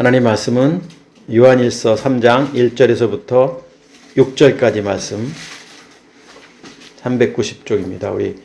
하나님 말씀은 요한일서 3장 1절에서부터 6절까지 말씀 390쪽입니다. 우리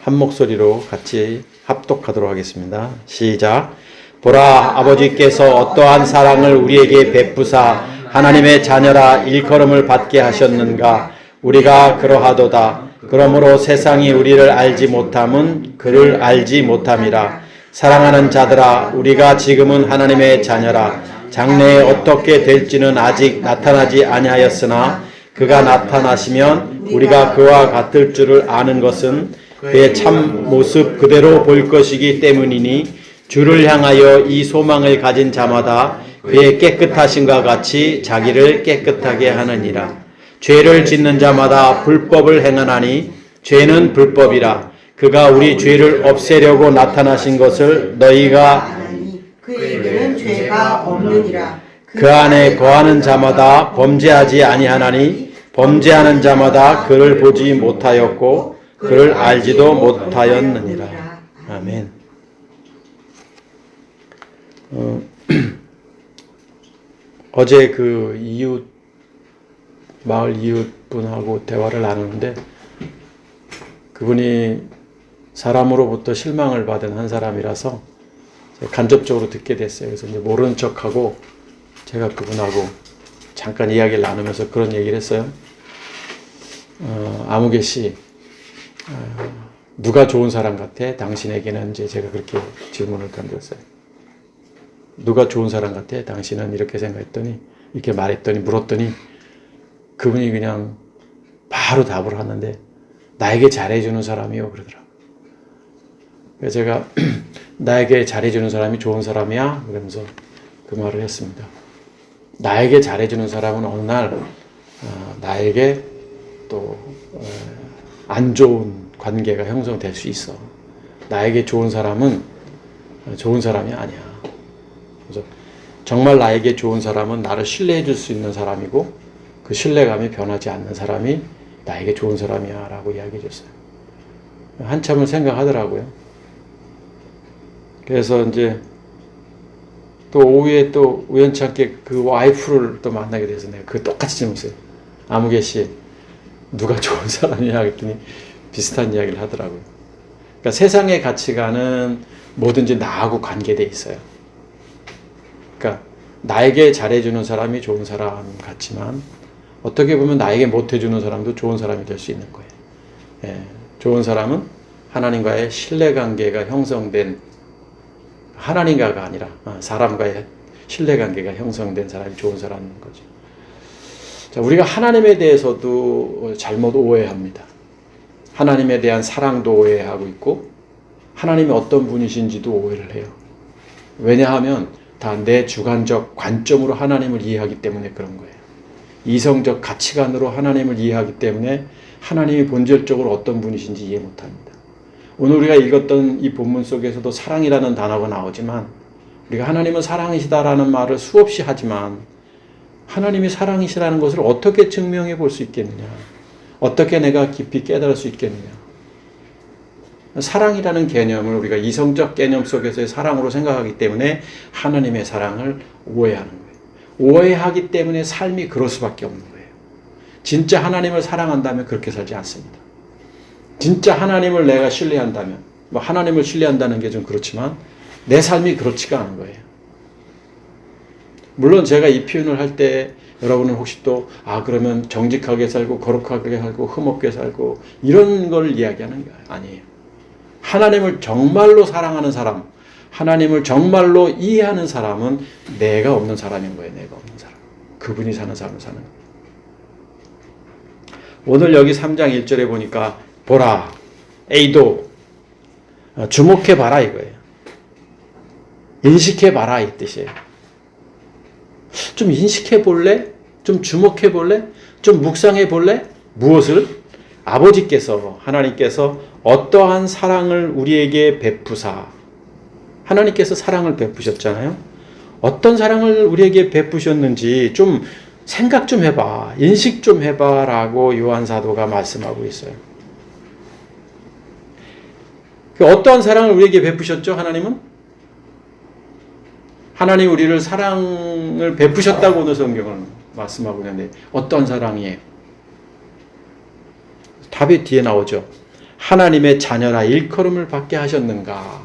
한 목소리로 같이 합독하도록 하겠습니다. 시작. 보라, 아버지께서 어떠한 사랑을 우리에게 베푸사 하나님의 자녀라 일컬음을 받게 하셨는가. 우리가 그러하도다. 그러므로 세상이 우리를 알지 못함은 그를 알지 못함이라. 사랑하는 자들아, 우리가 지금은 하나님의 자녀라. 장래에 어떻게 될지는 아직 나타나지 아니하였으나 그가 나타나시면 우리가 그와 같을 줄을 아는 것은 그의 참 모습 그대로 볼 것이기 때문이니 주를 향하여 이 소망을 가진 자마다 그의 깨끗하심과 같이 자기를 깨끗하게 하느니라. 죄를 짓는 자마다 불법을 행하나니 죄는 불법이라. 그가 우리 죄를 없애려고 나타나신 것을 너희가 아니, 그에게는 죄가 없느니라. 그 안에 거하는 자마다 범죄하지 아니하나니 범죄하는 자마다 그를 보지 못하였고 그를 알지도 못하였느니라. 아멘. 어제 그 마을 이웃분하고 대화를 나누는데 그분이 사람으로부터 실망을 받은 한 사람이라서 간접적으로 듣게 됐어요. 그래서 이제 모르는 척하고 제가 그분하고 잠깐 이야기를 나누면서 그런 얘기를 했어요. 아무개 씨, 누가 좋은 사람 같아? 당신에게는 이제 제가 그렇게 질문을 던졌어요. 누가 좋은 사람 같아? 당신은 이렇게 생각했더니 이렇게 말했더니 물었더니 그분이 그냥 바로 답을 하는데 나에게 잘해주는 사람이요 그러더라고요. 그래서 제가 나에게 잘해주는 사람이 좋은 사람이야? 그러면서 그 말을 했습니다. 나에게 잘해주는 사람은 어느 날 나에게 또 안 좋은 관계가 형성될 수 있어. 나에게 좋은 사람은 좋은 사람이 아니야. 그래서 정말 나에게 좋은 사람은 나를 신뢰해 줄 수 있는 사람이고 그 신뢰감이 변하지 않는 사람이 나에게 좋은 사람이야 라고 이야기해 줬어요. 한참을 생각하더라고요. 그래서 이제 또 오후에 또 우연찮게 그 와이프를 또 만나게 돼서 내가 그 똑같이 질문했어요. 아무개 씨, 누가 좋은 사람이냐 했더니 비슷한 이야기를 하더라고요. 그러니까 세상의 가치관은 뭐든지 나하고 관계돼 있어요. 그러니까 나에게 잘해주는 사람이 좋은 사람 같지만 어떻게 보면 나에게 못해주는 사람도 좋은 사람이 될 수 있는 거예요. 예, 좋은 사람은 하나님과의 신뢰관계가 형성된 하나님과가 아니라 사람과의 신뢰관계가 형성된 사람이 좋은 사람인 거죠. 자, 우리가 하나님에 대해서도 잘못 오해합니다. 하나님에 대한 사랑도 오해하고 있고 하나님이 어떤 분이신지도 오해를 해요. 왜냐하면 다 내 주관적 관점으로 하나님을 이해하기 때문에 그런 거예요. 이성적 가치관으로 하나님을 이해하기 때문에 하나님이 본질적으로 어떤 분이신지 이해 못합니다. 오늘 우리가 읽었던 이 본문 속에서도 사랑이라는 단어가 나오지만 우리가 하나님은 사랑이시다라는 말을 수없이 하지만 하나님이 사랑이시라는 것을 어떻게 증명해 볼 수 있겠느냐? 어떻게 내가 깊이 깨달을 수 있겠느냐? 사랑이라는 개념을 우리가 이성적 개념 속에서의 사랑으로 생각하기 때문에 하나님의 사랑을 오해하는 거예요. 오해하기 때문에 삶이 그럴 수밖에 없는 거예요. 진짜 하나님을 사랑한다면 그렇게 살지 않습니다. 진짜 하나님을 내가 신뢰한다면, 하나님을 신뢰한다는 게 좀 그렇지만 내 삶이 그렇지가 않은 거예요. 물론 제가 이 표현을 할 때 여러분은 혹시 또 그러면 정직하게 살고 거룩하게 살고 흠없게 살고 이런 걸 이야기하는 게 아니에요. 하나님을 정말로 사랑하는 사람, 하나님을 정말로 이해하는 사람은 내가 없는 사람인 거예요. 내가 없는 사람. 그분이 사는 삶을 사는 거예요. 오늘 여기 3장 1절에 보니까 보라, 에이도, 주목해봐라 이거예요. 인식해봐라 이 뜻이에요. 좀 인식해볼래? 좀 주목해볼래? 좀 묵상해볼래? 무엇을? 아버지께서, 하나님께서 어떠한 사랑을 우리에게 베푸사. 하나님께서 사랑을 베푸셨잖아요. 어떤 사랑을 우리에게 베푸셨는지 좀 생각 좀 해봐. 인식 좀 해봐 라고 요한 사도가 말씀하고 있어요. 어떠한 사랑을 우리에게 베푸셨죠? 하나님은? 하나님 우리를 사랑을 베푸셨다고 오늘 성경은 말씀하고 있는데 어떤 사랑이에요? 답이 뒤에 나오죠. 하나님의 자녀라 일컬음을 받게 하셨는가.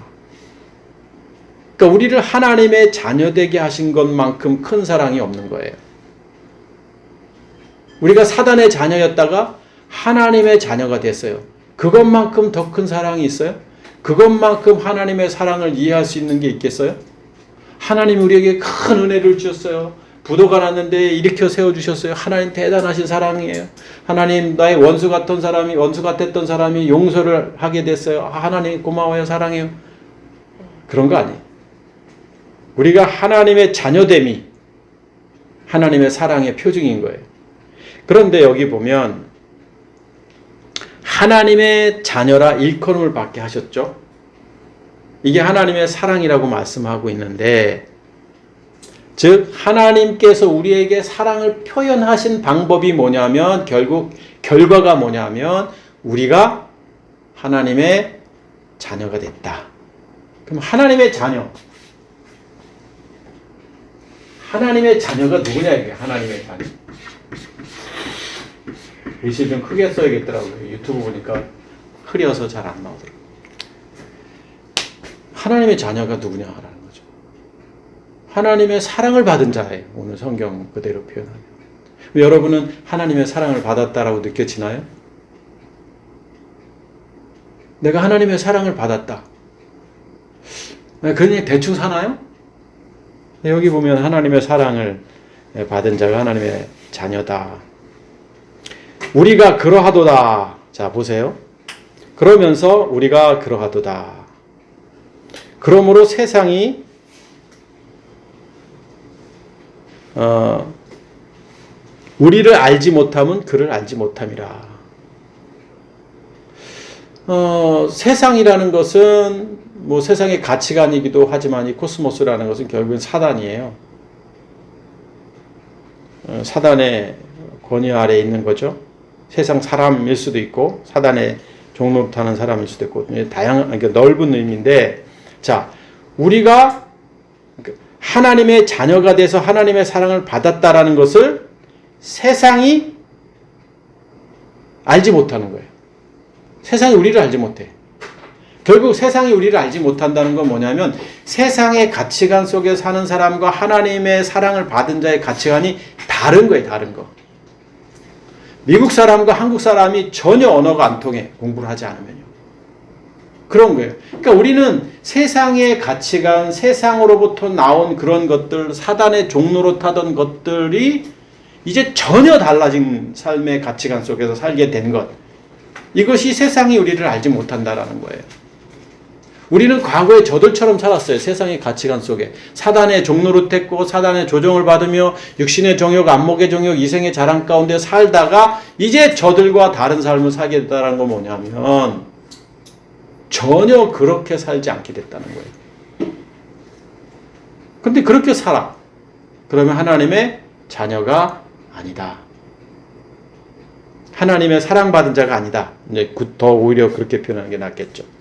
그러니까 우리를 하나님의 자녀 되게 하신 것만큼 큰 사랑이 없는 거예요. 우리가 사단의 자녀였다가 하나님의 자녀가 됐어요. 그것만큼 더 큰 사랑이 있어요? 그것만큼 하나님의 사랑을 이해할 수 있는 게 있겠어요? 하나님이 우리에게 큰 은혜를 주셨어요. 부도가 났는데 일으켜 세워주셨어요. 하나님 대단하신 사랑이에요. 하나님 나의 원수 같았던 사람이 용서를 하게 됐어요. 하나님 고마워요. 사랑해요. 그런 거 아니에요. 우리가 하나님의 자녀됨이 하나님의 사랑의 표징인 거예요. 그런데 여기 보면 하나님의 자녀라 일컬음을 받게 하셨죠. 이게 하나님의 사랑이라고 말씀하고 있는데 즉 하나님께서 우리에게 사랑을 표현하신 방법이 뭐냐면 결국 결과가 뭐냐면 우리가 하나님의 자녀가 됐다. 그럼 하나님의 자녀가 누구냐 이게 하나님의 자녀. 글씨 좀 크게 써야겠더라고요. 유튜브 보니까 흐려서 잘 안 나오더라고요. 하나님의 자녀가 누구냐 하라는 거죠. 하나님의 사랑을 받은 자예요. 오늘 성경 그대로 표현하면. 여러분은 하나님의 사랑을 받았다라고 느껴지나요? 내가 하나님의 사랑을 받았다. 그냥 대충 사나요? 여기 보면 하나님의 사랑을 받은 자가 하나님의 자녀다. 우리가 그러하도다. 자, 보세요. 그러면서 우리가 그러하도다. 그러므로 세상이 우리를 알지 못함은 그를 알지 못함이라. 세상이라는 것은 뭐 세상의 가치관이기도 하지만 이 코스모스라는 것은 결국은 사단이에요. 사단의 권위 아래에 있는 거죠. 세상 사람일 수도 있고 사단의 종노릇하는 사람일 수도 있고 다양한 그러니까 넓은 의미인데 자 우리가 하나님의 자녀가 돼서 하나님의 사랑을 받았다라는 것을 세상이 알지 못하는 거예요. 세상이 우리를 알지 못해. 결국 세상이 우리를 알지 못한다는 건 뭐냐면 세상의 가치관 속에 사는 사람과 하나님의 사랑을 받은 자의 가치관이 다른 거예요. 다른 거. 미국 사람과 한국 사람이 전혀 언어가 안 통해. 공부를 하지 않으면요. 그런 거예요. 그러니까 우리는 세상의 가치관, 세상으로부터 나온 그런 것들, 사단의 종로로 타던 것들이 이제 전혀 달라진 삶의 가치관 속에서 살게 된 것. 이것이 세상이 우리를 알지 못한다라는 거예요. 우리는 과거에 저들처럼 살았어요. 세상의 가치관 속에. 사단의 종노릇했고 사단의 조종을 받으며 육신의 정욕, 안목의 정욕, 이생의 자랑 가운데 살다가 이제 저들과 다른 삶을 살게 됐다는 건 뭐냐면 전혀 그렇게 살지 않게 됐다는 거예요. 근데 그렇게 살아. 그러면 하나님의 자녀가 아니다. 하나님의 사랑받은 자가 아니다. 이제 더 오히려 그렇게 표현하는 게 낫겠죠.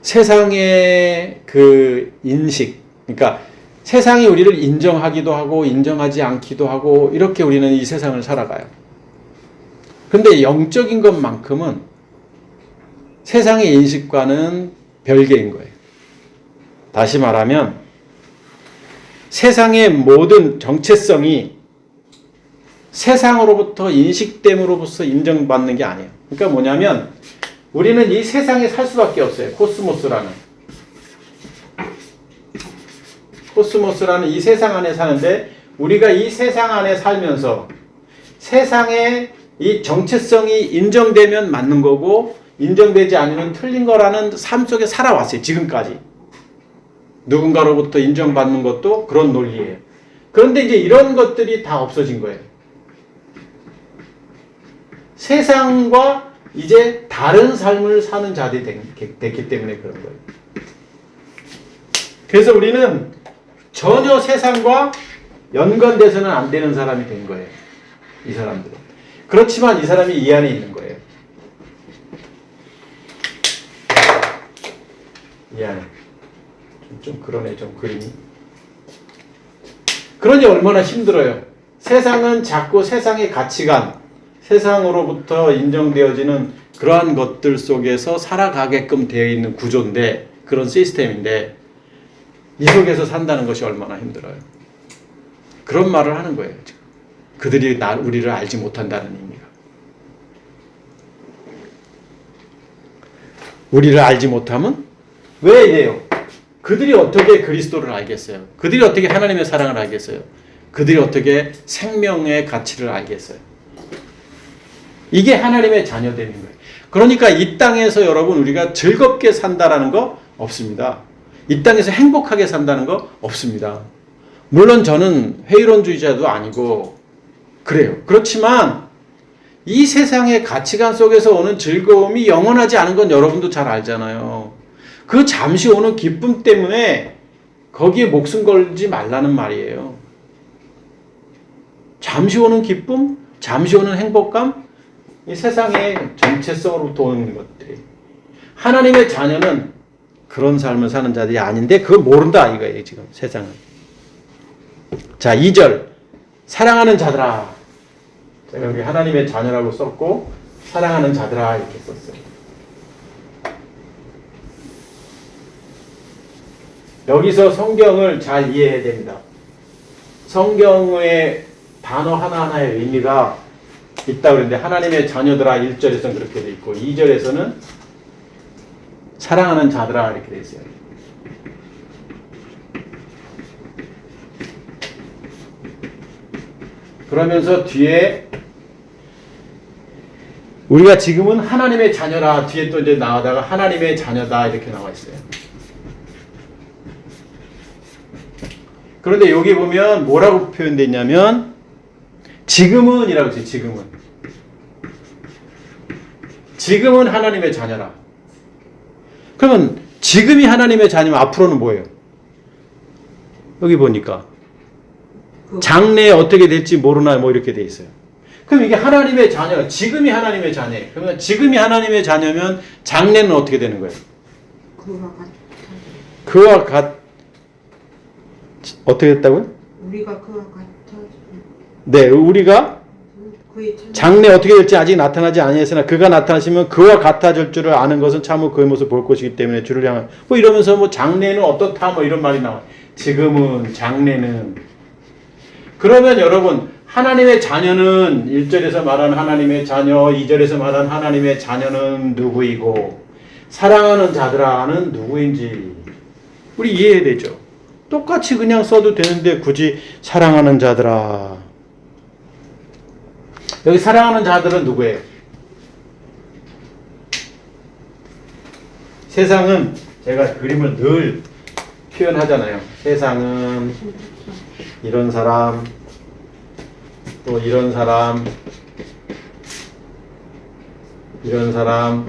세상의 그 인식, 그러니까 세상이 우리를 인정하기도 하고 인정하지 않기도 하고 이렇게 우리는 이 세상을 살아가요. 근데 영적인 것만큼은 세상의 인식과는 별개인 거예요. 다시 말하면 세상의 모든 정체성이 세상으로부터 인식됨으로부터 인정받는 게 아니에요. 그러니까 뭐냐면 우리는 이 세상에 살 수밖에 없어요. 코스모스라는 이 세상 안에 사는데 우리가 이 세상 안에 살면서 세상의 이 정체성이 인정되면 맞는 거고 인정되지 않으면 틀린 거라는 삶 속에 살아왔어요. 지금까지. 누군가로부터 인정받는 것도 그런 논리예요. 그런데 이제 이런 것들이 다 없어진 거예요. 세상과 이제 다른 삶을 사는 자들이 됐기 때문에 그런 거예요. 그래서 우리는 전혀 세상과 연관돼서는 안 되는 사람이 된 거예요. 이 사람들은. 그렇지만 이 사람이 이 안에 있는 거예요. 미안해. 좀 그러네, 좀 그림이. 그러니 얼마나 힘들어요. 세상은 자꾸 세상의 가치관, 세상으로부터 인정되어지는 그러한 것들 속에서 살아가게끔 되어 있는 구조인데, 그런 시스템인데, 이 속에서 산다는 것이 얼마나 힘들어요. 그런 말을 하는 거예요, 지금. 그들이 우리를 알지 못한다는 의미가. 우리를 알지 못하면 왜 이래요? 그들이 어떻게 그리스도를 알겠어요? 그들이 어떻게 하나님의 사랑을 알겠어요? 그들이 어떻게 생명의 가치를 알겠어요? 이게 하나님의 자녀됨인 거예요. 그러니까 이 땅에서 여러분 우리가 즐겁게 산다라는 거 없습니다. 이 땅에서 행복하게 산다는 거 없습니다. 물론 저는 회의론주의자도 아니고 그래요. 그렇지만 이 세상의 가치관 속에서 오는 즐거움이 영원하지 않은 건 여러분도 잘 알잖아요. 그 잠시 오는 기쁨 때문에 거기에 목숨 걸지 말라는 말이에요. 잠시 오는 기쁨, 잠시 오는 행복감, 이 세상의 정체성으로부터 오는 것들이. 하나님의 자녀는 그런 삶을 사는 자들이 아닌데 그걸 모른다 이거예요, 지금 세상은. 자, 2절. 사랑하는 자들아. 제가 여기 하나님의 자녀라고 썼고 사랑하는 자들아 이렇게 썼어요. 여기서 성경을 잘 이해해야 됩니다. 성경의 단어 하나하나의 의미가 있다고 그러는데 하나님의 자녀들아 1절에서는 그렇게 돼 있고 2절에서는 사랑하는 자들아 이렇게 돼 있어요. 그러면서 뒤에 우리가 지금은 하나님의 자녀라 뒤에 또 이제 나오다가 하나님의 자녀다 이렇게 나와 있어요. 그런데 여기 보면 뭐라고 표현되어 있냐면 지금은 이라고 했어요. 지금은 하나님의 자녀라. 그러면 지금이 하나님의 자녀면 앞으로는 뭐예요? 여기 보니까 장래에 어떻게 될지 모르나 뭐 이렇게 돼 있어요. 그럼 이게 하나님의 자녀, 지금이 하나님의 자녀예요. 그러면 지금이 하나님의 자녀면 장래는 어떻게 되는 거예요? 그와 같 어떻게 됐다고요? 우리가 그와 같아. 네, 우리가 장래 어떻게 될지 아직 나타나지 아니했으나 그가 나타나시면 그와 같아질 줄을 아는 것은 참으로 그의 모습을 볼 것이기 때문에 주를 향한 뭐 이러면서 뭐 장래는 어떻다 뭐 이런 말이 나와요. 지금은 장래는. 그러면 여러분 하나님의 자녀는 1절에서 말한 하나님의 자녀, 2절에서 말한 하나님의 자녀는 누구이고 사랑하는 자들아는 누구인지 우리 이해해야 되죠. 똑같이 그냥 써도 되는데 굳이 사랑하는 자들아. 여기 사랑하는 자들은 누구예요? 세상은 제가 그림을 늘 표현하잖아요. 세상은 이런 사람, 또 이런 사람, 이런 사람,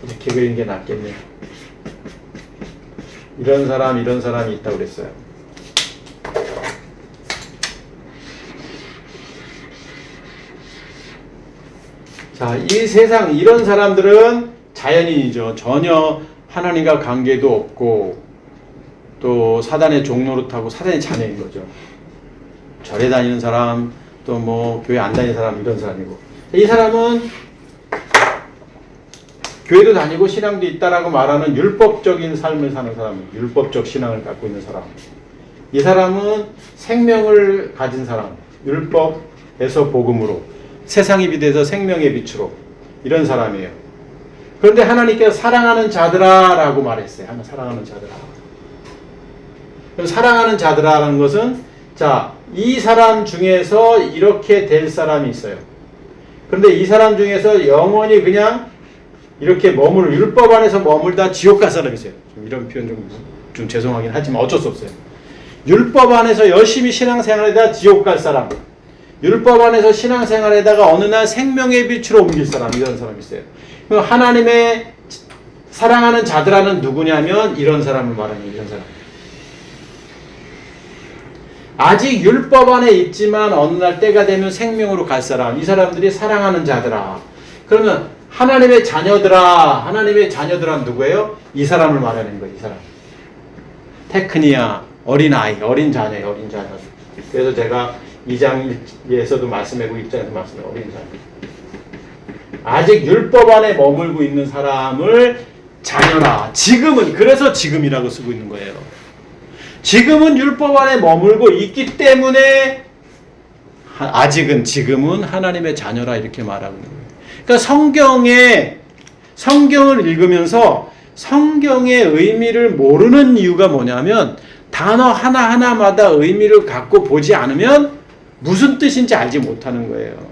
이렇게 그리는 게 낫겠네요. 이런 사람이 있다고 그랬어요. 자, 이 세상 이런 사람들은 자연인이죠. 전혀 하나님과 관계도 없고 또 사단의 종노릇하고 사단의 자녀인 거죠. 절에 다니는 사람, 또 뭐 교회 안 다니는 사람 이런 사람이고 이 사람은 교회도 다니고 신앙도 있다라고 말하는 율법적인 삶을 사는 사람, 율법적 신앙을 갖고 있는 사람. 이 사람은 생명을 가진 사람, 율법에서 복음으로 세상의 빛에서 생명의 빛으로 이런 사람이에요. 그런데 하나님께서 사랑하는 자들아 라고 말했어요. 사랑하는 자들아. 그럼 사랑하는 자들아라는 것은 자, 이 사람 중에서 이렇게 될 사람이 있어요. 그런데 이 사람 중에서 영원히 그냥 이렇게 율법 안에서 머물다 지옥 갈 사람이 있어요. 이런 표현 좀 죄송하긴 하지만 어쩔 수 없어요. 율법 안에서 열심히 신앙생활에다 지옥 갈 사람, 율법 안에서 신앙생활에다가 어느 날 생명의 빛으로 옮길 사람, 이런 사람이 있어요. 그럼 하나님의 사랑하는 자들아는 누구냐면 이런 사람을 말하는 거예요. 이런 사람. 아직 율법 안에 있지만 어느 날 때가 되면 생명으로 갈 사람, 이 사람들이 사랑하는 자들아. 그러면 하나님의 자녀들아, 하나님의 자녀들은 누구예요? 이 사람을 말하는 거예요. 이 사람. 테크니아, 어린아이, 어린 자녀예요. 어린 자녀. 그래서 제가 2장에서도 말씀하고 1장에서 말씀해요. 어린 자녀. 아직 율법 안에 머물고 있는 사람을 자녀라. 지금은, 그래서 지금이라고 쓰고 있는 거예요. 지금은 율법 안에 머물고 있기 때문에 아직은, 지금은 하나님의 자녀라 이렇게 말하고 있는 거예요. 그러니까 성경을 읽으면서 성경의 의미를 모르는 이유가 뭐냐면 단어 하나하나마다 의미를 갖고 보지 않으면 무슨 뜻인지 알지 못하는 거예요.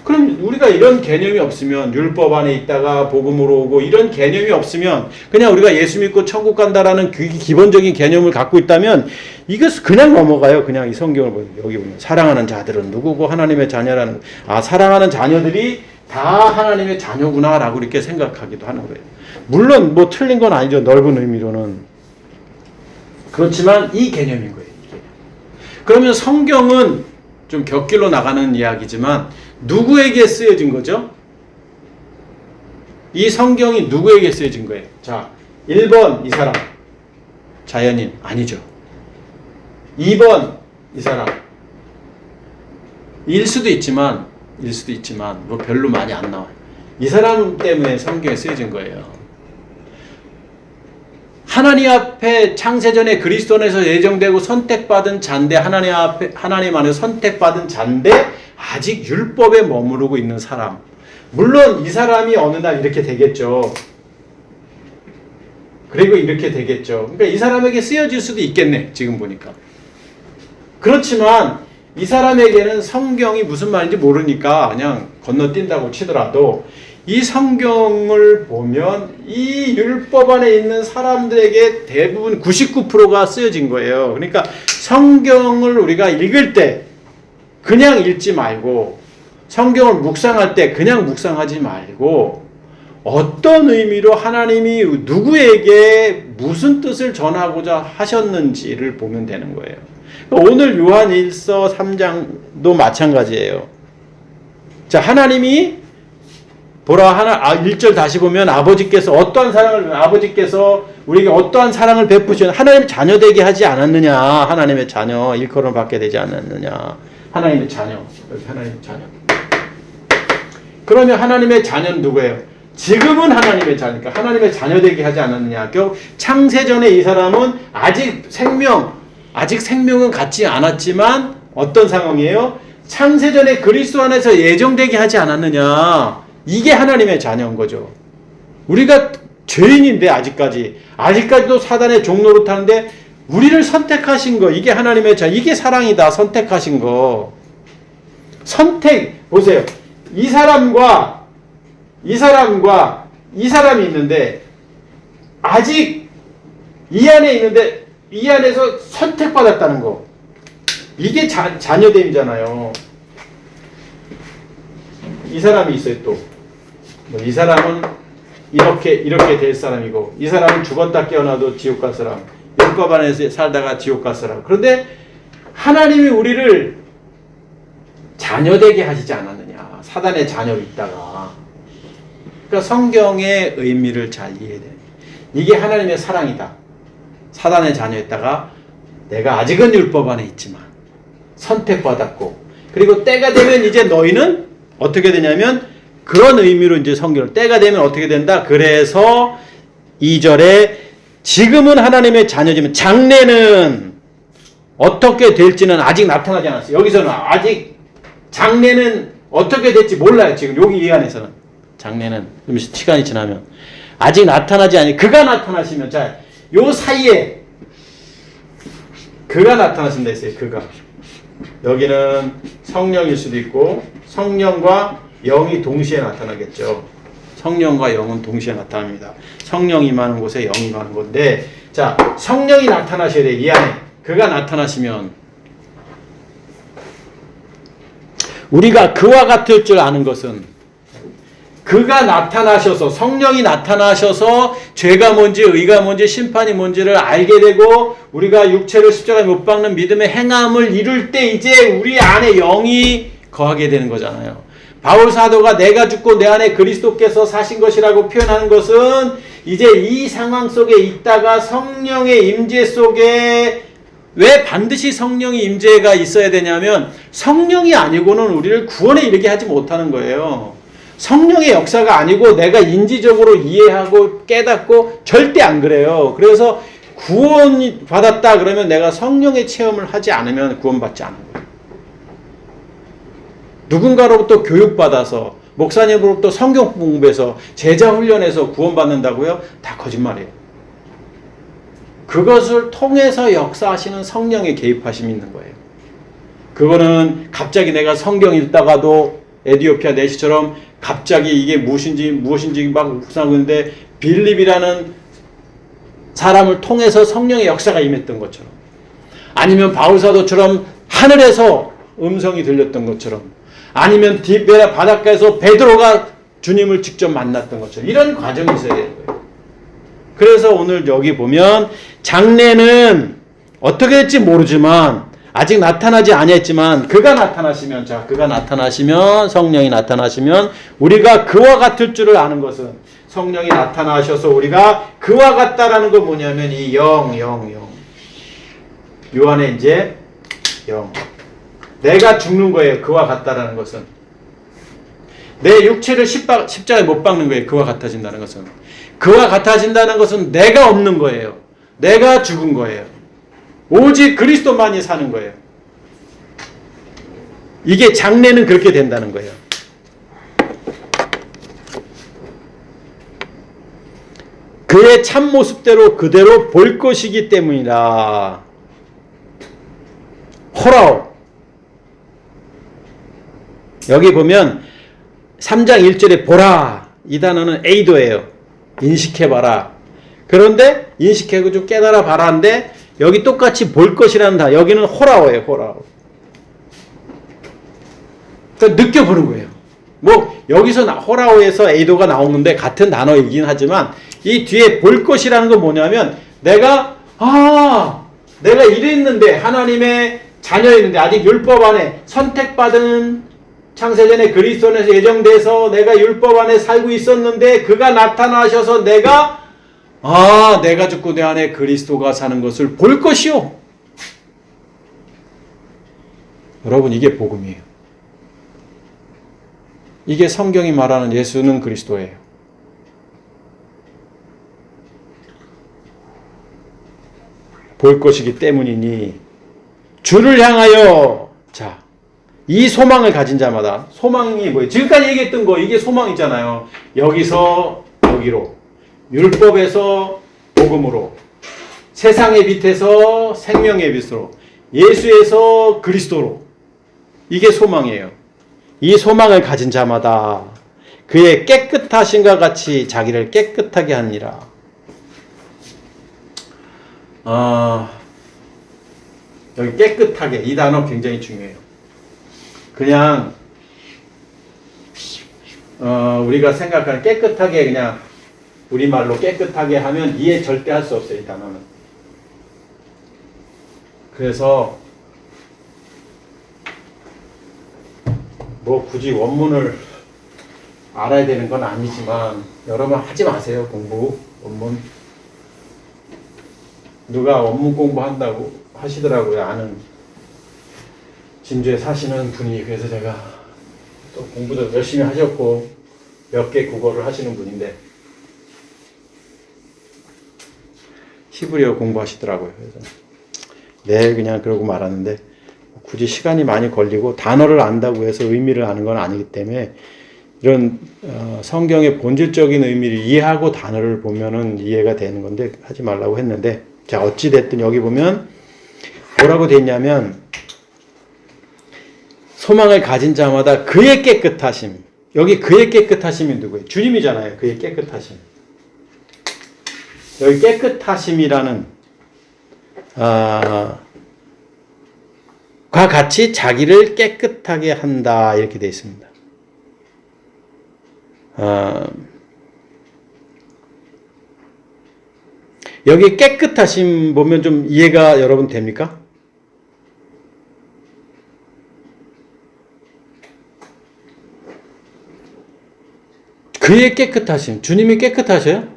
그럼 우리가 이런 개념이 없으면, 율법 안에 있다가 복음으로 오고 이런 개념이 없으면, 그냥 우리가 예수 믿고 천국 간다라는 기본적인 개념을 갖고 있다면 이것 그냥 넘어가요. 그냥 이 성경을 보면 여기 보면 사랑하는 자들은 누구고 하나님의 자녀라는, 사랑하는 자녀들이 다 하나님의 자녀구나라고 이렇게 생각하기도 하는 거예요. 물론 뭐 틀린 건 아니죠. 넓은 의미로는. 그렇지만 이 개념인 거예요. 이 개념. 그러면 성경은 좀 곁길로 나가는 이야기지만 누구에게 쓰여진 거죠? 이 성경이 누구에게 쓰여진 거예요? 자, 1번 이 사람 자연인 아니죠. 2번 이 사람 일 수도 있지만 뭐 별로 많이 안 나와요. 이 사람 때문에 성경에 쓰여진 거예요. 하나님 앞에 창세전에 그리스도 안에서 예정되고 선택받은 자인데, 하나님 안에 선택받은 자인데 아직 율법에 머무르고 있는 사람. 물론 이 사람이 어느 날 이렇게 되겠죠. 그리고 이렇게 되겠죠. 그러니까 이 사람에게 쓰여질 수도 있겠네. 지금 보니까. 그렇지만 이 사람에게는 성경이 무슨 말인지 모르니까 그냥 건너뛴다고 치더라도 이 성경을 보면 이 율법 안에 있는 사람들에게 대부분 99%가 쓰여진 거예요. 그러니까 성경을 우리가 읽을 때 그냥 읽지 말고, 성경을 묵상할 때 그냥 묵상하지 말고, 어떤 의미로 하나님이 누구에게 무슨 뜻을 전하고자 하셨는지를 보면 되는 거예요. 오늘 요한 1서 3장도 마찬가지예요. 자, 하나님이 보라, 1절 다시 보면 아버지께서 우리에게 어떠한 사랑을 베푸시는, 하나님의 자녀 되게 하지 않았느냐. 하나님의 자녀, 일컬음을 받게 되지 않았느냐. 하나님의 자녀. 여기 하나님의 자녀. 그러면 하나님의 자녀는 누구예요? 지금은 하나님의 자녀니까 하나님의 자녀 되게 하지 않았느냐. 결국 창세전에 이 사람은 아직 생명은 갖지 않았지만 어떤 상황이에요? 창세전에 그리스도 안에서 예정되게 하지 않았느냐. 이게 하나님의 자녀인 거죠. 우리가 죄인인데 아직까지도 사단의 종로로 타는데 우리를 선택하신 거, 이게 하나님의 자녀, 이게 사랑이다. 선택하신 거. 보세요. 이 사람과 이 사람이 있는데 아직 이 안에 있는데 이 안에서 선택받았다는 거. 이게 자녀됨이잖아요. 이 사람이 있어요. 또 이 사람은 이렇게 될 사람이고, 이 사람은 죽었다 깨어나도 지옥 갈 사람, 율법 안에서 살다가 지옥 갈 사람. 그런데 하나님이 우리를 자녀되게 하시지 않았느냐. 사단의 자녀로 있다가. 그러니까 성경의 의미를 잘 이해해야 돼요. 이게 하나님의 사랑이다. 사단의 자녀였다가 내가 아직은 율법 안에 있지만 선택받았고, 그리고 때가 되면 이제 너희는 어떻게 되냐면, 그런 의미로 이제 성경을, 때가 되면 어떻게 된다? 그래서 2절에 지금은 하나님의 자녀지만 장래는 어떻게 될지는 아직 나타나지 않았어요. 여기서는 아직 장래는 어떻게 될지 몰라요. 지금 여기 이 안에서는 장래는 시간이 지나면 아직 나타나지 않니. 그가 나타나시면, 자, 요 사이에 그가 나타나신다 했어요. 그가. 여기는 성령일 수도 있고, 성령과 영이 동시에 나타나겠죠. 성령과 영은 동시에 나타납니다. 성령이 임하는 곳에 영이 임하는 건데, 자, 성령이 나타나셔야 돼요. 이 안에. 그가 나타나시면 우리가 그와 같을 줄 아는 것은, 그가 나타나셔서, 성령이 나타나셔서 죄가 뭔지 의가 뭔지 심판이 뭔지를 알게 되고, 우리가 육체를 십자가에 못 박는 믿음의 행함을 이룰 때 이제 우리 안에 영이 거하게 되는 거잖아요. 바울 사도가 내가 죽고 내 안에 그리스도께서 사신 것이라고 표현하는 것은 이제 이 상황 속에 있다가 성령의 임재 속에 왜 반드시 성령의 임재가 있어야 되냐면 성령이 아니고는 우리를 구원에 이르게 하지 못하는 거예요. 성령의 역사가 아니고 내가 인지적으로 이해하고 깨닫고 절대 안 그래요. 그래서 구원 받았다 그러면 내가 성령의 체험을 하지 않으면 구원받지 않는 거예요. 누군가로부터 교육받아서 목사님으로부터 성경 공부해서 제자 훈련해서 구원받는다고요? 다 거짓말이에요. 그것을 통해서 역사하시는 성령의 개입하심이 있는 거예요. 그거는 갑자기 내가 성경 읽다가도 에디오피아 내시처럼 갑자기 이게 무엇인지 막 묵상하고 있는데 빌립이라는 사람을 통해서 성령의 역사가 임했던 것처럼, 아니면 바울사도처럼 하늘에서 음성이 들렸던 것처럼, 아니면 디베라 바닷가에서 베드로가 주님을 직접 만났던 것처럼 이런 과정이 있어야 되는 거예요. 그래서 오늘 여기 보면 장래는 어떻게 될지 모르지만 아직 나타나지 아니했지만 그가 나타나시면, 자, 그가 나타나시면, 성령이 나타나시면 우리가 그와 같을 줄을 아는 것은, 성령이 나타나셔서 우리가 그와 같다라는 건 뭐냐면 이 영. 요 안에 이제 영. 내가 죽는 거예요. 그와 같다라는 것은. 내 육체를 십자가에 못 박는 거예요. 그와 같아진다는 것은. 그와 같아진다는 것은 내가 없는 거예요. 내가 죽은 거예요. 오직 그리스도만이 사는 거예요. 이게 장래는 그렇게 된다는 거예요. 그의 참모습대로 그대로 볼 것이기 때문이라. 호라오. 여기 보면 3장 1절에 보라, 이 단어는 에이도예요. 인식해봐라. 그런데 인식하고 좀 깨달아 봐라인데 여기 똑같이 볼 것이라는 단어, 여기는 호라오예요. 호라오. 그러니까 느껴보는 거예요. 뭐 여기서 호라오에서 에이도가 나오는데 같은 단어이긴 하지만 이 뒤에 볼 것이라는 건 뭐냐면 내가 이랬는데, 하나님의 자녀였는데 아직 율법 안에 선택받은 창세전에 그리스도 안에서 예정돼서 내가 율법 안에 살고 있었는데 그가 나타나셔서 내가 죽고 내 안에 그리스도가 사는 것을 볼 것이요. 여러분, 이게 복음이에요. 이게 성경이 말하는 예수는 그리스도예요. 볼 것이기 때문이니 주를 향하여, 자, 이 소망을 가진 자마다, 소망이 뭐예요? 지금까지 얘기했던 거, 이게 소망이잖아요. 여기서 여기로, 율법에서 복음으로, 세상의 빛에서 생명의 빛으로, 예수에서 그리스도로, 이게 소망이에요. 이 소망을 가진 자마다 그의 깨끗하심과 같이 자기를 깨끗하게 하니라. 여기 깨끗하게, 이 단어 굉장히 중요해요. 그냥 우리가 생각하는 깨끗하게, 그냥 우리말로 깨끗하게 하면 이해 절대 할 수 없어요, 이 단어는. 그래서 뭐 굳이 원문을 알아야 되는 건 아니지만 여러분 하지 마세요. 공부, 원문. 누가 원문 공부한다고 하시더라고요. 아는 진주에 사시는 분이. 그래서 제가 또 공부도 열심히 하셨고 몇 개 국어를 하시는 분인데 히브리어 공부하시더라고요. 그래서 네, 그냥 그러고 말았는데 굳이 시간이 많이 걸리고 단어를 안다고 해서 의미를 아는 건 아니기 때문에 이런 성경의 본질적인 의미를 이해하고 단어를 보면은 이해가 되는 건데 하지 말라고 했는데, 자, 어찌 됐든 여기 보면 뭐라고 돼 있냐면 소망을 가진 자마다 그의 깨끗하심. 여기 그의 깨끗하심이 누구예요? 주님이잖아요. 그의 깨끗하심. 여기 깨끗하심이라는 과 같이 자기를 깨끗하게 한다, 이렇게 되어 있습니다. 여기 깨끗하심 보면 좀 이해가 여러분 됩니까? 그의 깨끗하심. 주님이 깨끗하셔요?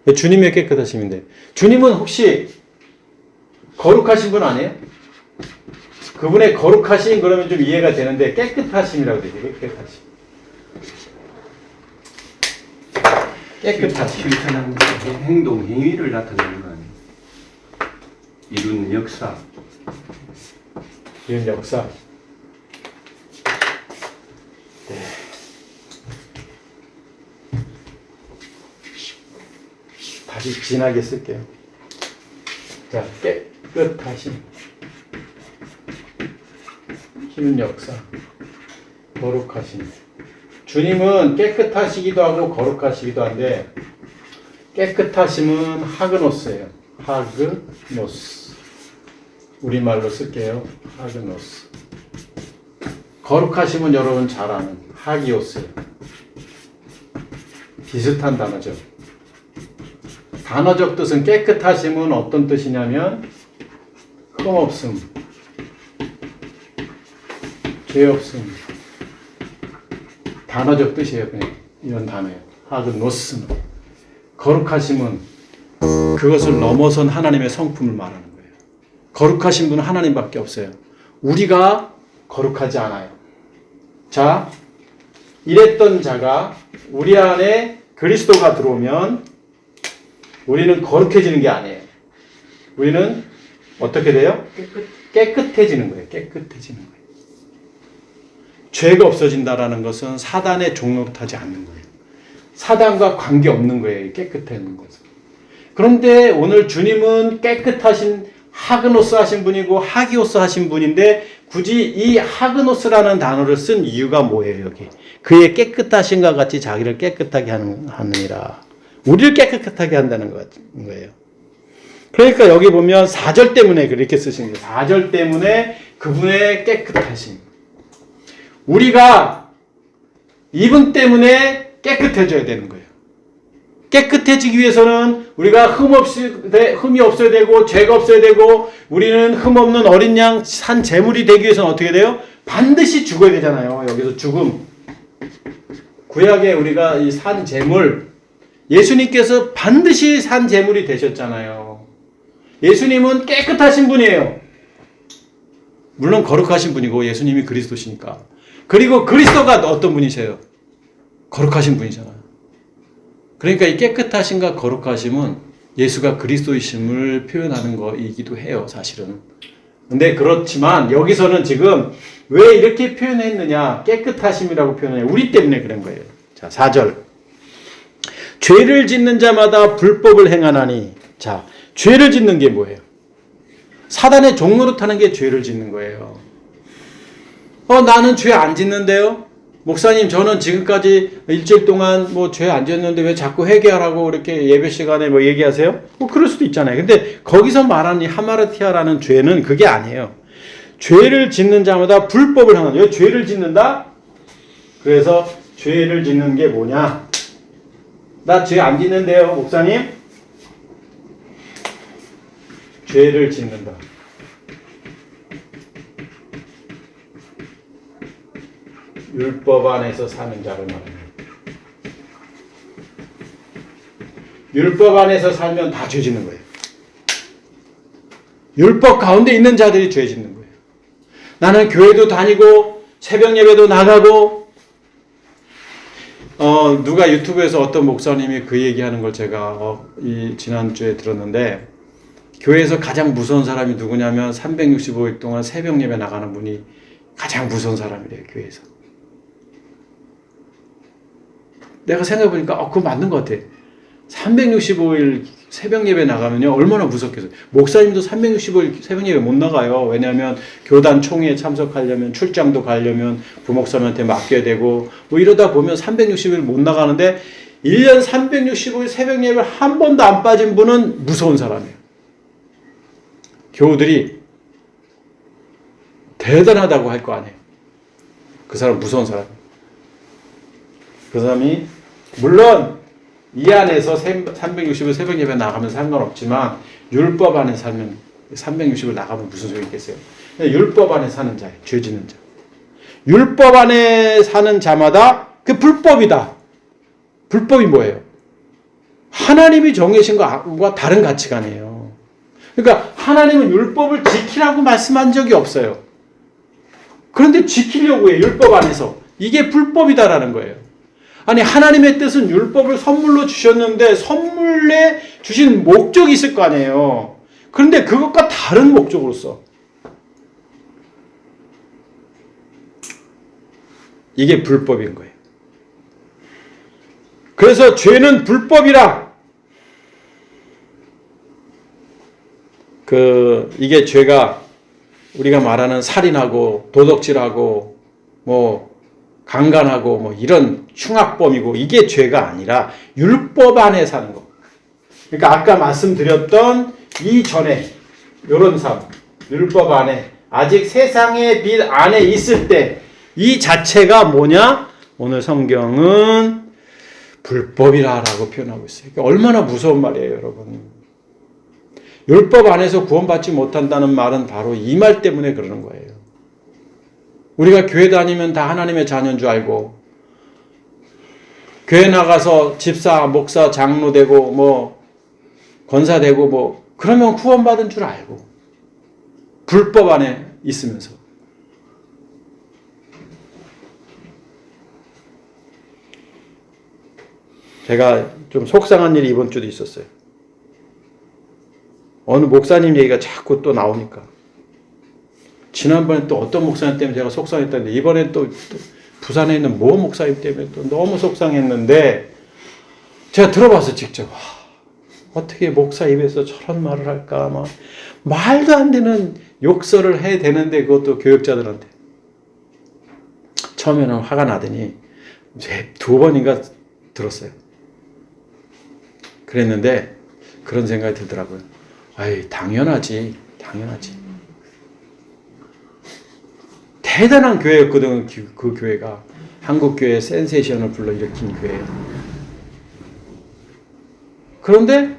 네, 주님의 깨끗하심인데. 주님은 혹시 거룩하신 분 아니에요? 그분의 거룩하심 그러면 좀 이해가 되는데 깨끗하심이라고 되죠. 깨끗하심. 깨끗하심. 실천한 행동, 행위를 나타내는 거 아니에요? 이루는 역사. 이런 역사. 네. 다시 진하게 쓸게요. 자, 깨끗하심. 이런 역사. 거룩하심. 주님은 깨끗하시기도 하고 거룩하시기도 한데 깨끗하심은 하그노스예요. 하그노스. 우리말로 쓸게요. 하그노스. 거룩하심은 여러분 잘 아는 하기오스예요. 비슷한 단어죠. 단어적 뜻은 깨끗하심은 어떤 뜻이냐면 흠없음, 죄 없음. 단어적 뜻이에요. 그냥 이런 단어예요. 하그노스는. 거룩하심은 그것을 넘어선 하나님의 성품을 말하는 거예요. 거룩하신 분은 하나님밖에 없어요. 우리가 거룩하지 않아요. 자, 이랬던 자가 우리 안에 그리스도가 들어오면 우리는 거룩해지는 게 아니에요. 우리는 어떻게 돼요? 깨끗해지는 거예요. 깨끗해지는 거예요. 죄가 없어진다라는 것은 사단의 종노릇하지 않는 거예요. 사단과 관계없는 거예요. 깨끗해지는 것은. 그런데 오늘 주님은 깨끗하신 하그노스 하신 분이고 하기오스 하신 분인데 굳이 이 하그노스라는 단어를 쓴 이유가 뭐예요? 여기 그의 깨끗하신과 같이 자기를 깨끗하게 하느니라. 우리를 깨끗하게 한다는 거예요. 그러니까 여기 보면 4절 때문에 그렇게 쓰신 거예요. 4절 때문에 그분의 깨끗하심. 우리가 이분 때문에 깨끗해져야 되는 거예요. 깨끗해지기 위해서는 우리가 흠이 없어야 되고 죄가 없어야 되고 우리는 흠없는 어린 양 산 제물이 되기 위해서는 어떻게 돼요? 반드시 죽어야 되잖아요. 여기서 죽음. 구약에 우리가 이 산 제물 예수님께서 반드시 산 제물이 되셨잖아요. 예수님은 깨끗하신 분이에요. 물론 거룩하신 분이고 예수님이 그리스도시니까. 그리고 그리스도가 어떤 분이세요? 거룩하신 분이잖아요. 그러니까 이 깨끗하심과 거룩하심은 예수가 그리스도이심을 표현하는 거이기도 해요, 사실은. 근데 그렇지만 여기서는 지금 왜 이렇게 표현했느냐? 깨끗하심이라고 표현해요. 우리 때문에 그런 거예요. 자, 4절. 죄를 짓는 자마다 불법을 행하나니. 자, 죄를 짓는 게 뭐예요? 사단의 종노릇하는 게 죄를 짓는 거예요. 나는 죄 안 짓는데요? 목사님, 저는 지금까지 일주일 동안 뭐 죄 안 지었는데 왜 자꾸 회개하라고 이렇게 예배 시간에 뭐 얘기하세요? 그럴 수도 있잖아요. 근데 거기서 말하는 이 하마르티아라는 죄는 그게 아니에요. 죄를 짓는 자마다 불법을 하는. 왜 죄를 짓는다? 그래서 죄를 짓는 게 뭐냐? 나 죄 안 짓는데요, 목사님? 죄를 짓는다. 율법 안에서 사는 자를 말합니다. 율법 안에서 살면 다 죄 짓는 거예요. 율법 가운데 있는 자들이 죄 짓는 거예요. 나는 교회도 다니고 새벽 예배도 나가고 누가 유튜브에서 어떤 목사님이 그 얘기하는 걸 제가 지난주에 들었는데 교회에서 가장 무서운 사람이 누구냐면 365일 동안 새벽 예배 나가는 분이 가장 무서운 사람이래요. 교회에서. 내가 생각해보니까 그거 맞는 것 같아. 365일 새벽 예배 나가면요 얼마나 무섭겠어요. 목사님도 365일 새벽 예배 못 나가요. 왜냐하면 교단 총회에 참석하려면 출장도 가려면 부목사님한테 맡겨야 되고 뭐 이러다 보면 360일 못 나가는데 1년 365일 새벽 예배 한 번도 안 빠진 분은 무서운 사람이에요. 교우들이 대단하다고 할 거 아니에요. 그 사람 무서운 사람. 그 사람이 물론 이 안에서 360일 새벽 예배 나가면 상관없지만 율법 안에 살면 360일 나가면 무슨 소용이 있겠어요. 율법 안에 사는 자예요. 죄 짓는 자. 율법 안에 사는 자마다 그 불법이다. 불법이 뭐예요? 하나님이 정해신 것과 다른 가치관이에요. 그러니까 하나님은 율법을 지키라고 말씀한 적이 없어요. 그런데 지키려고 해요. 율법 안에서. 이게 불법이다라는 거예요. 아니 하나님의 뜻은 율법을 선물로 주셨는데 선물에 주신 목적이 있을 거 아니에요. 그런데 그것과 다른 목적으로 써. 이게 불법인 거예요. 그래서 죄는 불법이라. 이게 죄가 우리가 말하는 살인하고 도덕질하고 뭐 강간하고 뭐 이런 흉악범이고 이게 죄가 아니라 율법 안에 사는 거. 그러니까 아까 말씀드렸던 이전에 이런 삶, 율법 안에 아직 세상의 빛 안에 있을 때 이 자체가 뭐냐? 오늘 성경은 불법이라고 표현하고 있어요. 그러니까 얼마나 무서운 말이에요, 여러분. 율법 안에서 구원받지 못한다는 말은 바로 이 말 때문에 그러는 거예요. 우리가 교회 다니면 다 하나님의 자녀인 줄 알고 교회 나가서 집사, 목사, 장로 되고 뭐 권사 되고 뭐 그러면 구원받은 줄 알고 불법 안에 있으면서 제가 좀 속상한 일이 이번 주도 있었어요. 어느 목사님 얘기가 자꾸 또 나오니까 지난번에 또 어떤 목사님 때문에 제가 속상했다는데 이번에 또 부산에 있는 모 목사님 때문에 또 너무 속상했는데 제가 들어봐서 직접 어떻게 목사 입에서 저런 말을 할까 막 말도 안 되는 욕설을 해야 되는데 그것도 교역자들한테 처음에는 화가 나더니 두 번인가 들었어요. 그랬는데 그런 생각이 들더라고요. 아이 당연하지. 대단한 교회였거든. 그 교회가 한국교회 센세이션을 불러일으킨 교회예요. 그런데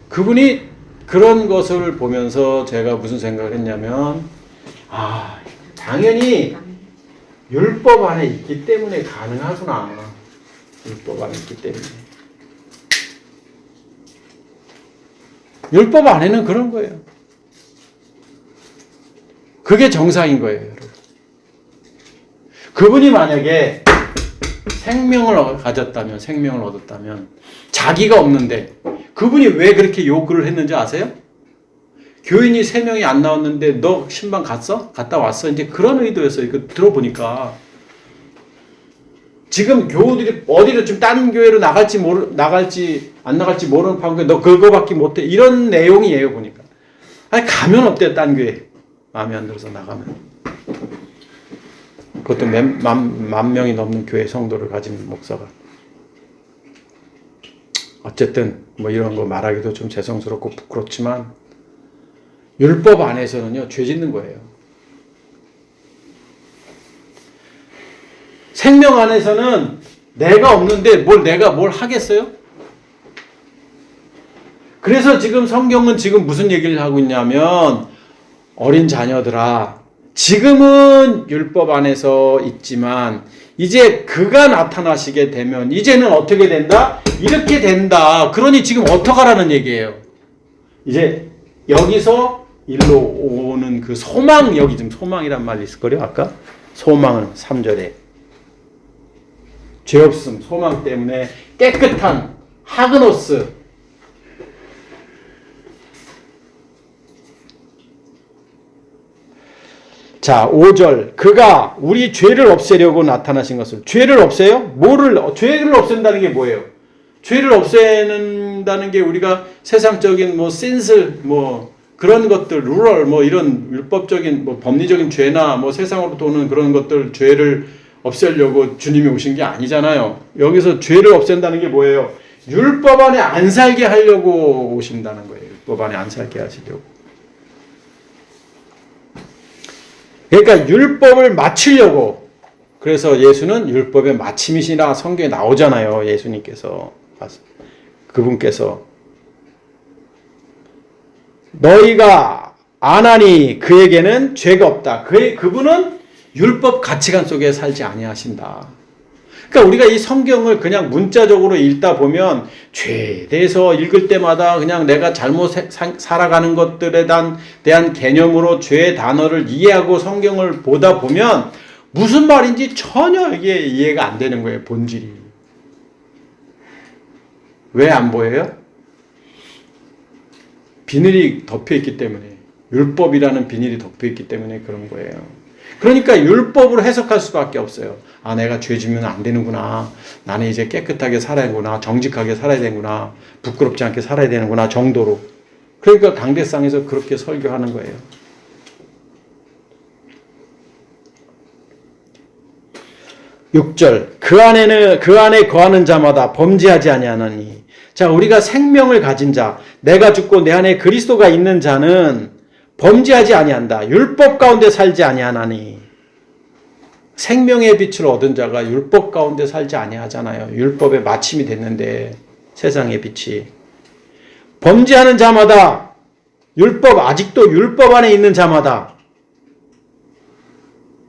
그분이 그런 것을 보면서 제가 무슨 생각을 했냐면 당연히 율법 안에 있기 때문에 가능하구나. 율법 안에 있기 때문에. 율법 안에는 그런 거예요. 그게 정상인 거예요, 여러분. 그분이 만약에 생명을 가졌다면, 생명을 얻었다면, 자기가 없는데, 그분이 왜 그렇게 요구를 했는지 아세요? 교인이 3명이 안 나왔는데, 너 신방 갔어? 갔다 왔어? 이제 그런 의도였어요. 이거 들어보니까. 지금 교우들이 어디로 좀 다른 교회로 나갈지 안 나갈지 모르는 판국에 너 그거밖에 못해. 이런 내용이에요, 보니까. 아니, 가면 어때요, 딴 교회? 마음에 안 들어서 나가면. 그것도 만 명이 넘는 교회 성도를 가진 목사가. 어쨌든, 뭐 이런 거 말하기도 좀 죄송스럽고 부끄럽지만, 율법 안에서는요, 죄 짓는 거예요. 생명 안에서는 내가 없는데 내가 뭘 하겠어요? 그래서 지금 성경은 지금 무슨 얘기를 하고 있냐면 어린 자녀들아 지금은 율법 안에서 있지만 이제 그가 나타나시게 되면 이제는 어떻게 된다? 이렇게 된다. 그러니 지금 어떡하라는 얘기예요. 이제 여기서 일로 오는 그 소망, 여기 지금 소망이란 말이 있을 거예요. 아까 소망은 3절에 죄 없음, 소망 때문에 깨끗한 하그노스. 자, 5절. 그가 우리 죄를 없애려고 나타나신 것을. 죄를 없애요? 죄를 없앤다는 게 뭐예요? 죄를 없애는다는 게 우리가 세상적인 신슬, 그런 것들, 루럴, 이런 율법적인, 법리적인 죄나, 세상으로 도는 그런 것들, 죄를 없애려고 주님이 오신 게 아니잖아요. 여기서 죄를 없앤다는 게 뭐예요? 율법 안에 안 살게 하려고 오신다는 거예요. 율법 안에 안 살게 하시려고. 그러니까 율법을 마치려고. 그래서 예수는 율법의 마침이시라 성경에 나오잖아요. 예수님께서. 그분께서. 너희가 아나니 그에게는 죄가 없다. 그분은 율법 가치관 속에 살지 아니하신다. 그러니까 우리가 이 성경을 그냥 문자적으로 읽다 보면 죄에 대해서 읽을 때마다 그냥 내가 잘못 살아가는 것들에 대한 개념으로 죄의 단어를 이해하고 성경을 보다 보면 무슨 말인지 전혀 이게 이해가 안 되는 거예요, 본질이. 왜 안 보여요? 비늘이 덮여있기 때문에, 율법이라는 비닐이 덮여있기 때문에 그런 거예요. 그러니까 율법으로 해석할 수밖에 없어요. 아, 내가 죄 지면 안 되는구나. 나는 이제 깨끗하게 살아야 되는구나. 정직하게 살아야 되는구나. 부끄럽지 않게 살아야 되는구나. 정도로. 그러니까 강대상에서 그렇게 설교하는 거예요. 6절. 그 안에 거하는 자마다 범죄하지 아니하나니. 자, 우리가 생명을 가진 자, 내가 죽고 내 안에 그리스도가 있는 자는 범죄하지 아니한다. 율법 가운데 살지 아니하나니. 생명의 빛을 얻은 자가 율법 가운데 살지 아니하잖아요. 율법의 마침이 됐는데 세상의 빛이. 범죄하는 자마다 아직도 율법 안에 있는 자마다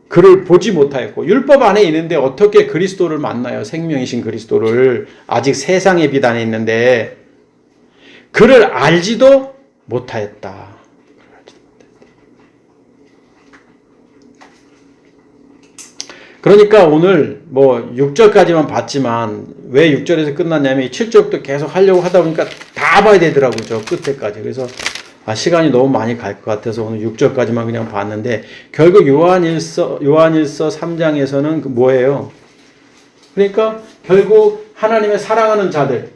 그를 보지 못하였고, 율법 안에 있는데 어떻게 그리스도를 만나요? 생명이신 그리스도를. 아직 세상의 빛 안에 있는데 그를 알지도 못하였다. 그러니까 오늘 6절까지만 봤지만 왜 6절에서 끝났냐면 7절부터 계속 하려고 하다 보니까 다 봐야 되더라고요. 저 끝에까지. 그래서 시간이 너무 많이 갈 것 같아서 오늘 6절까지만 그냥 봤는데, 결국 요한일서 3장에서는 뭐예요? 그러니까 결국 하나님의 사랑하는 자들,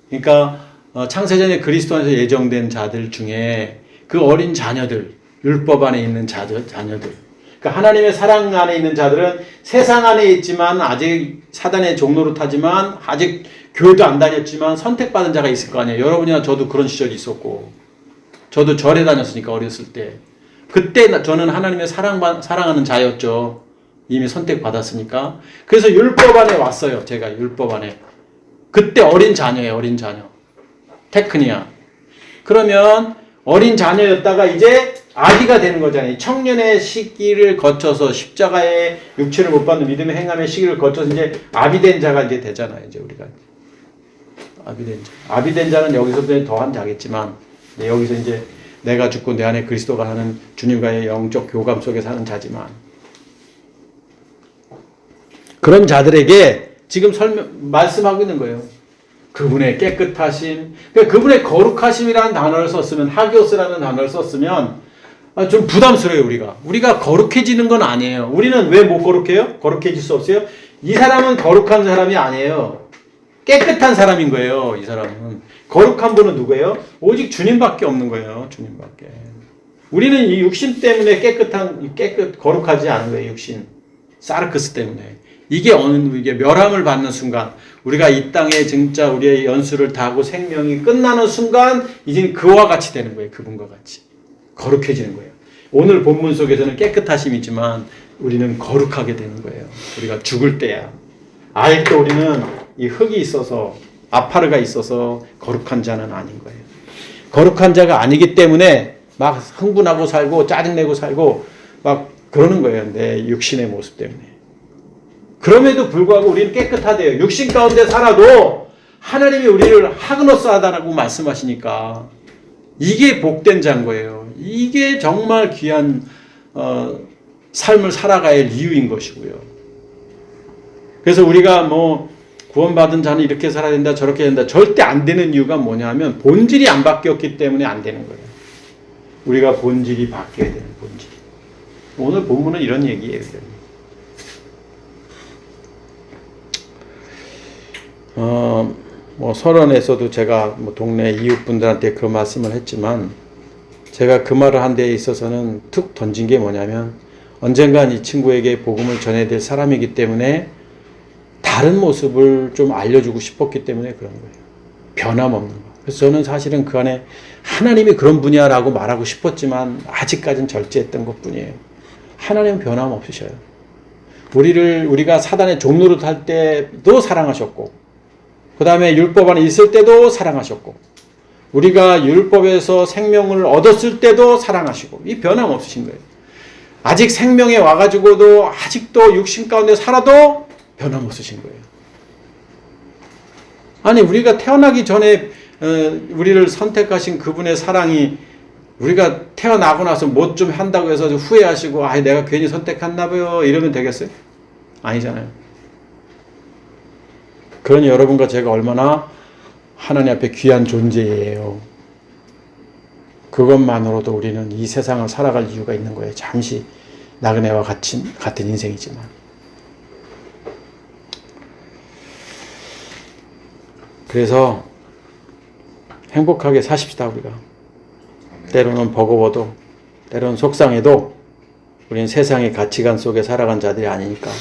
그러니까 창세전에 그리스도 안에서 예정된 자들 중에 그 어린 자녀들, 율법 안에 있는 자녀들, 그러니까 하나님의 사랑 안에 있는 자들은 세상 안에 있지만 아직 사단의 종로로 타지만 아직 교회도 안 다녔지만 선택받은 자가 있을 거 아니에요. 여러분이나 저도 그런 시절이 있었고, 저도 절에 다녔으니까 어렸을 때. 그때 저는 하나님의 사랑하는 자였죠. 이미 선택받았으니까. 그래서 율법 안에 왔어요. 제가 율법 안에. 그때 어린 자녀예요. 어린 자녀. 테크니아. 그러면 어린 자녀였다가 이제 아기가 되는 거잖아요. 청년의 시기를 거쳐서 십자가의 육체를 못 받는 믿음의 행함의 시기를 거쳐서 이제 아비된 자가 이제 되잖아요. 이제 우리가. 아비된 자. 아비된 자는 여기서부터 더한 자겠지만, 여기서 이제 내가 죽고 내 안에 그리스도가 하는 주님과의 영적 교감 속에 사는 자지만, 그런 자들에게 지금 말씀하고 있는 거예요. 그분의 깨끗하심, 그러니까 그분의 거룩하심이라는 단어를 썼으면, 하기오스라는 단어를 썼으면 좀 부담스러워요. 우리가 거룩해지는 건 아니에요. 우리는 왜 못 거룩해요? 거룩해질 수 없어요? 이 사람은 거룩한 사람이 아니에요. 깨끗한 사람인 거예요. 이 사람은. 거룩한 분은 누구예요? 오직 주님밖에 없는 거예요. 주님밖에. 우리는 이 육신 때문에 거룩하지 않은 거예요. 육신. 사르크스 때문에. 이게 멸함을 받는 순간, 우리가 이 땅에 진짜 우리의 연수를 다하고 생명이 끝나는 순간 이제 그와 같이 되는 거예요. 그분과 같이. 거룩해지는 거예요. 오늘 본문 속에서는 깨끗하심이지만 우리는 거룩하게 되는 거예요. 우리가 죽을 때야. 아직도 우리는 이 흙이 있어서, 아파르가 있어서 거룩한 자는 아닌 거예요. 거룩한 자가 아니기 때문에 막 흥분하고 살고 짜증내고 살고 막 그러는 거예요. 내 육신의 모습 때문에. 그럼에도 불구하고 우리는 깨끗하대요. 육신 가운데 살아도 하나님이 우리를 하그노스하다라고 말씀하시니까 이게 복된 자인 거예요. 이게 정말 귀한 삶을 살아가야 할 이유인 것이고요. 그래서 우리가 구원받은 자는 이렇게 살아야 된다, 저렇게 된다, 절대 안 되는 이유가 뭐냐면 본질이 안 바뀌었기 때문에 안 되는 거예요. 우리가 본질이 바뀌어야 되는 본질. 오늘 본문은 이런 얘기예요. 설원에서도 제가 동네 이웃분들한테 그 말씀을 했지만, 제가 그 말을 한 데에 있어서는 툭 던진 게 뭐냐면, 언젠간 이 친구에게 복음을 전해야 될 사람이기 때문에 다른 모습을 좀 알려주고 싶었기 때문에 그런 거예요. 변함없는 거. 그래서 저는 사실은 그 안에 하나님이 그런 분이야 라고 말하고 싶었지만 아직까지는 절제했던 것 뿐이에요. 하나님은 변함없으셔요. 우리가 사단의 종로를 탈 때도 사랑하셨고, 그 다음에 율법 안에 있을 때도 사랑하셨고, 우리가 율법에서 생명을 얻었을 때도 사랑하시고, 이 변함없으신 거예요. 아직 생명에 와가지고도 아직도 육신 가운데 살아도 변함없으신 거예요. 아니 우리가 태어나기 전에 우리를 선택하신 그분의 사랑이 우리가 태어나고 나서 뭐 좀 한다고 해서 후회하시고 아 내가 괜히 선택했나 봐요 이러면 되겠어요? 아니잖아요. 그러니 여러분과 제가 얼마나 하나님 앞에 귀한 존재예요. 그것만으로도 우리는 이 세상을 살아갈 이유가 있는 거예요. 잠시 나그네와 같은 인생이지만. 그래서 행복하게 사십시다 우리가. 때로는 버거워도 때로는 속상해도 우리는 세상의 가치관 속에 살아간 자들이 아니니까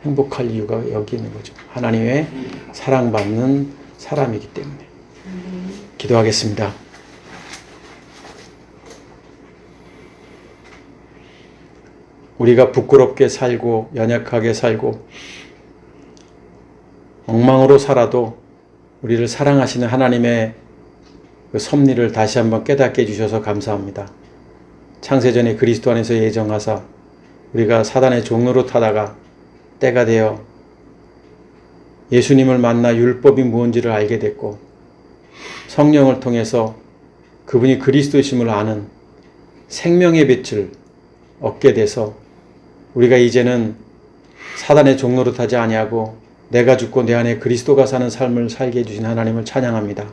행복할 이유가 여기 있는 거죠. 하나님의 사랑받는 사람이기 때문에. 기도하겠습니다. 우리가 부끄럽게 살고 연약하게 살고 엉망으로 살아도 우리를 사랑하시는 하나님의 그 섭리를 다시 한번 깨닫게 해주셔서 감사합니다. 창세전에 그리스도 안에서 예정하사 우리가 사단의 종로로 타다가 때가 되어 예수님을 만나 율법이 무엇인지를 알게 됐고 성령을 통해서 그분이 그리스도이심을 아는 생명의 빛을 얻게 돼서 우리가 이제는 사단의 종로로 타지 아니하고 내가 죽고 내 안에 그리스도가 사는 삶을 살게 해주신 하나님을 찬양합니다.